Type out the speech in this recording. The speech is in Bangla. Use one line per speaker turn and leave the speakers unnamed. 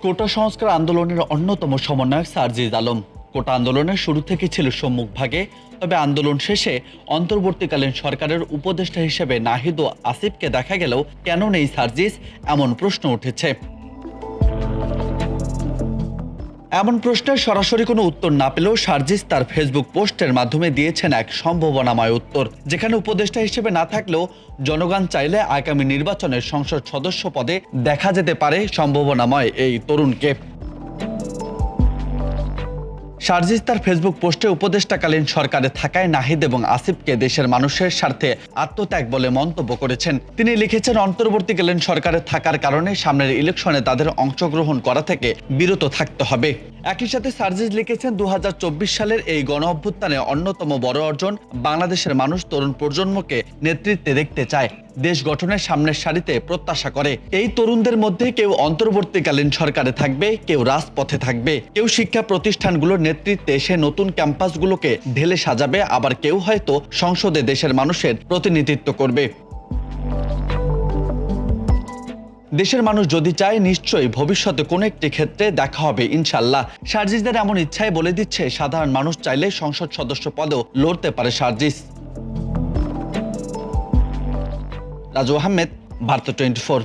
কোটা সংস্কার আন্দোলনের অন্যতম সমন্বয়ক সার্জিজ আলম। কোটা আন্দোলনের শুরু থেকে ছিল সম্মুখভাগে, তবে আন্দোলন শেষে অন্তর্বর্তীকালীন সরকারের উপদেষ্টা হিসেবে নাহিদ ও আসিফকে দেখা গেলেও কেন নেই সার্জিজ, এমন প্রশ্ন উঠেছে। এমন প্রশ্নের সরাসরি কোনো উত্তর না পেলেও সার্জিস তার ফেসবুক পোস্টের মাধ্যমে দিয়েছেন এক সম্ভাবনাময় উত্তর, যেখানে উপদেষ্টা হিসেবে না থাকলেও জনগণ চাইলে আগামী নির্বাচনের সংসদ সদস্য পদে দেখা যেতে পারে সম্ভাবনাময় এই তরুণকে। সার্জিস তার ফেসবুক পোস্টে উপদেষ্টাকালীন সরকারে থাকায় নাহিদ এবং আসিফকে দেশের মানুষের স্বার্থে আত্মত্যাগ বলে মন্তব্য করেছেন। তিনি লিখেছেন, অন্তর্বর্তীকালীন সরকারে থাকার কারণে সামনের ইলেকশনে তাদের অংশগ্রহণ করা থেকে বিরত থাকতে হবে। একই সাথে সার্জিস লিখেছেন, ২০২৪ সালের এই গণ অভ্যুত্থানে অন্যতম বড় অর্জন, বাংলাদেশের মানুষ তরুণ প্রজন্মকে নেতৃত্বে দেখতে চায়, দেশ গঠনের সামনের সারিতে প্রত্যাশা করে। এই তরুণদের মধ্যে কেউ অন্তর্বর্তীকালীন সরকারে থাকবে, কেউ রাজপথে থাকবে, কেউ শিক্ষা প্রতিষ্ঠানগুলোর নেতৃত্বে এসে নতুন ক্যাম্পাসগুলোকে ঢেলে সাজাবে, আবার কেউ হয়তো সংসদে দেশের মানুষের প্রতিনিধিত্ব করবে। দেশের মানুষ যদি চায়, নিশ্চয়ই ভবিষ্যতে কোনো একটি ক্ষেত্রে দেখা হবে ইনশাল্লাহ। সার্জিসদের এমন ইচ্ছাই বলে দিচ্ছে, সাধারণ মানুষ চাইলে সংসদ সদস্য পদেও লড়তে পারে সার্জিস। রাজু আহমেদ, ভারত 24।